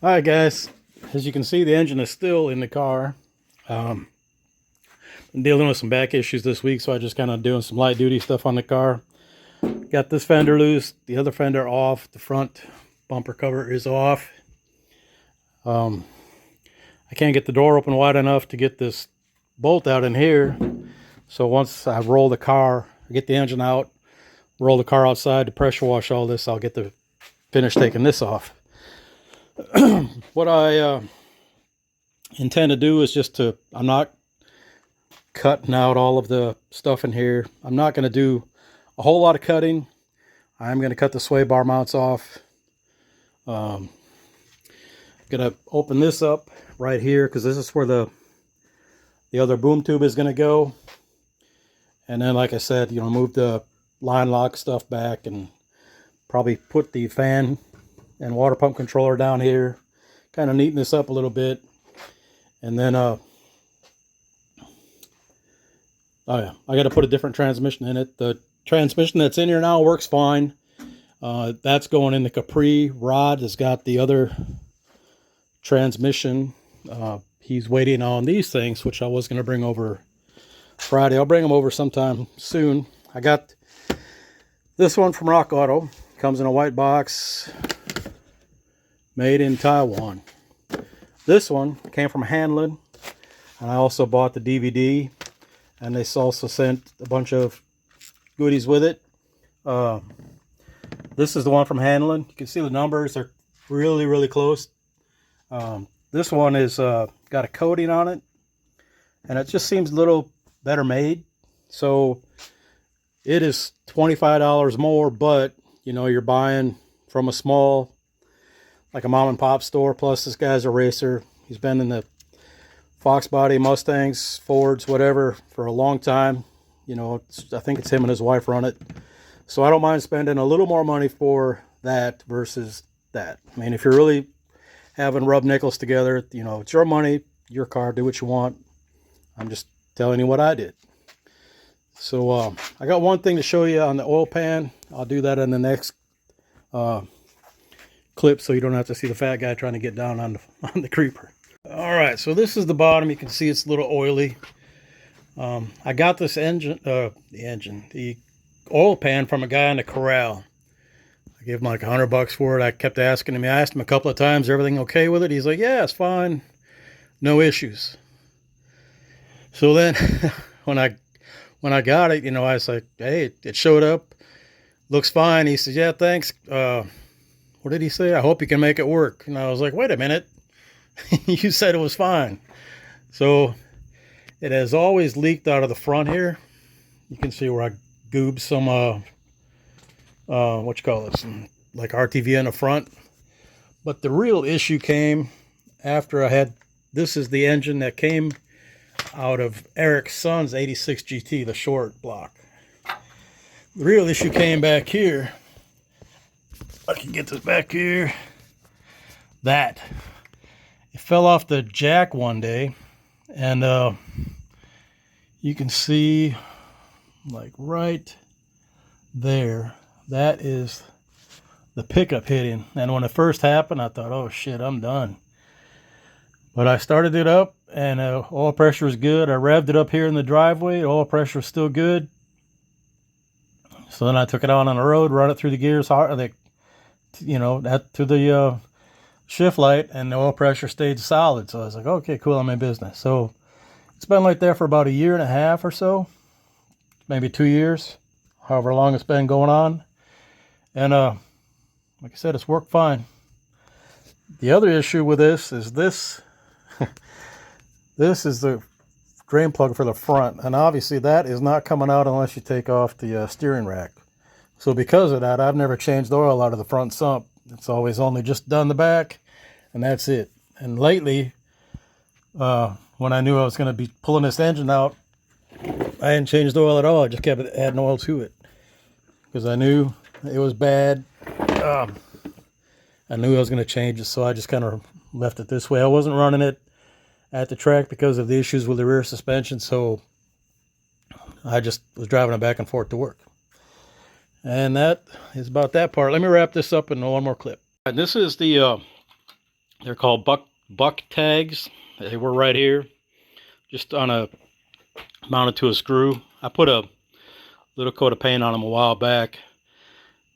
Alright guys, as you can see, the engine is still in the car. Been dealing with some back issues this week, so I just kind of doing some light duty stuff on the car. Got this fender loose, the other fender off, the front bumper cover is off. I can't get the door open wide enough to get this bolt out in here. So once I roll the car, get the engine out, roll the car outside to pressure wash all this, I'll get the finish taking this off. What I intend to do is I'm not cutting out all of the stuff in here. I'm not going to do a whole lot of cutting. I'm going to cut the sway bar mounts off. Going to open this up right here because this is where the other boom tube is going to go. And then, like I said, move the line lock stuff back and probably put the fan and water pump controller down here, kind of neaten this up a little bit. And then oh yeah, I got to put a different transmission in it. The transmission that's in here now works fine. That's going in the Capri. Rod has got the other transmission. He's waiting on these things, which I was going to bring over Friday. I'll bring them over sometime soon. I got this one from Rock Auto. Comes in a white box, made in Taiwan. This one came from Hanlon, and I also bought the DVD, and they also sent a bunch of goodies with it. This is the one from Hanlon. You can see the numbers are really, really close. This one is got a coating on it, and it just seems a little better made. So it is $25 more, but you're buying from a small, like a mom and pop store. Plus this guy's a racer. He's been in the Fox body, Mustangs, Fords, whatever for a long time. I think it's him and his wife run it. So I don't mind spending a little more money for that versus that. I mean, if you're really having rub nickels together, it's your money, your car, do what you want. I'm just telling you what I did. So I got one thing to show you on the oil pan. I'll do that in the next clip, so you don't have to see the fat guy trying to get down on the creeper. All right, so this is the bottom. You can see it's a little oily. I got this the oil pan from a guy in the corral. I gave him like $100 for it. I kept asking him. I asked him a couple of times, everything okay with it? He's like, yeah, it's fine, no issues. So then when I got it, I was like, hey, it showed up, looks fine. He said, yeah, thanks. What did he say? I hope you can make it work. And I was like, wait a minute. You said it was fine. So it has always leaked out of the front here. You can see where I goobed some, some like RTV in the front. But the real issue came after this is the engine that came out of Eric's son's 86 GT, the short block. The real issue came back here. I can get this back here. It fell off the jack one day, and you can see like right there, that is the pickup hitting. And when it first happened, I thought, oh shit, I'm done. But I started it up, and oil pressure is good. I revved it up here in the driveway. Oil pressure is still good. So then I took it out on the road, run it through the gears hard, to the shift light, and the oil pressure stayed solid. So I was like, okay, cool, I'm in business. So it's been like that for about a year and a half or so, maybe 2 years, however long it's been going on. And like I said, it's worked fine. The other issue with this is this is the drain plug for the front, and obviously that is not coming out unless you take off the steering rack. So because of that, I've never changed oil out of the front sump. It's always only just done the back, and that's it. And lately, when I knew I was going to be pulling this engine out, I hadn't changed oil at all. I just kept adding oil to it because I knew it was bad. I knew I was going to change it, so I just kind of left it this way. I wasn't running it at the track because of the issues with the rear suspension, so I just was driving it back and forth to work. And that is about that part. Let me wrap this up in one more clip. And this is the They're called buck tags. They were right here, just on a mounted to a screw. I put a little coat of paint on them a while back.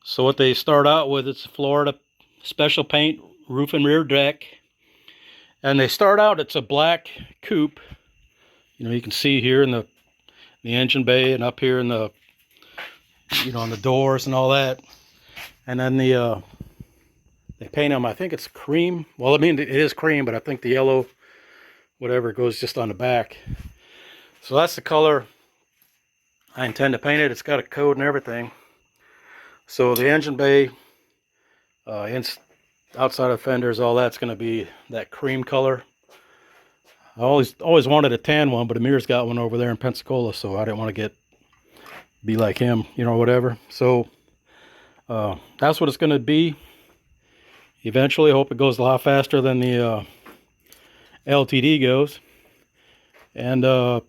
So what they start out with, it's Florida special paint, roof and rear deck. And they start out, it's a black coupe. You know, you can see here in the engine bay and up here in the, you know, on the doors and all that. And then they paint them, I think it's cream. Well, I mean, it is cream, but I think the yellow, whatever, goes just on the back. So that's the color I intend to paint it. It's got a code and everything. So the engine bay, outside of fenders, all that's going to be that cream color. I always wanted a tan one, but Amir's got one over there in Pensacola, so I didn't want to be like him, you know, whatever. So that's what it's going to be. Eventually, I hope it goes a lot faster than the LTD goes. And I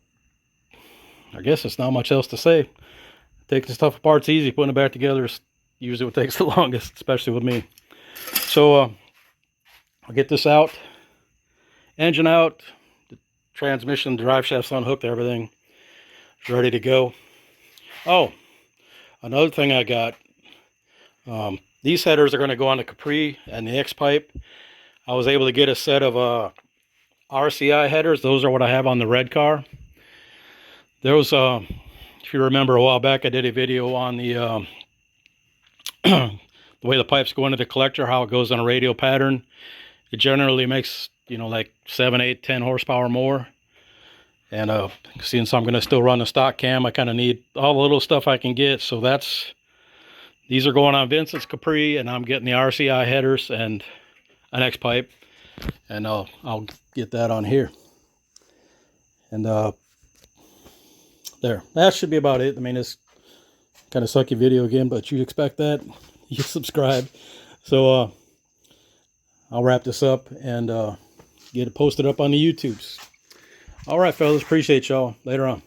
guess there's not much else to say. Taking the stuff apart's easy. Putting it back together is usually what takes the longest, especially with me. So I'll get this out. Engine out. The transmission, drive shaft's unhooked. Everything is ready to go. Oh, another thing I got. These headers are going to go on the Capri and the X-pipe. I was able to get a set of RCI headers. Those are what I have on the red car. Those, if you remember a while back, I did a video on the the way the pipes go into the collector, how it goes on a radial pattern. It generally makes, you know, like 7, 8, 10 horsepower more. And seeing so I'm going to still run the stock cam, I kind of need all the little stuff I can get. So these are going on Vincent's Capri, and I'm getting the RCI headers and an X-pipe, and I'll get that on here. And there, that should be about it. I mean, it's kind of sucky video again, but you'd expect that. You subscribe. So I'll wrap this up and get it posted up on the YouTubes. All right, fellas, appreciate y'all. Later on.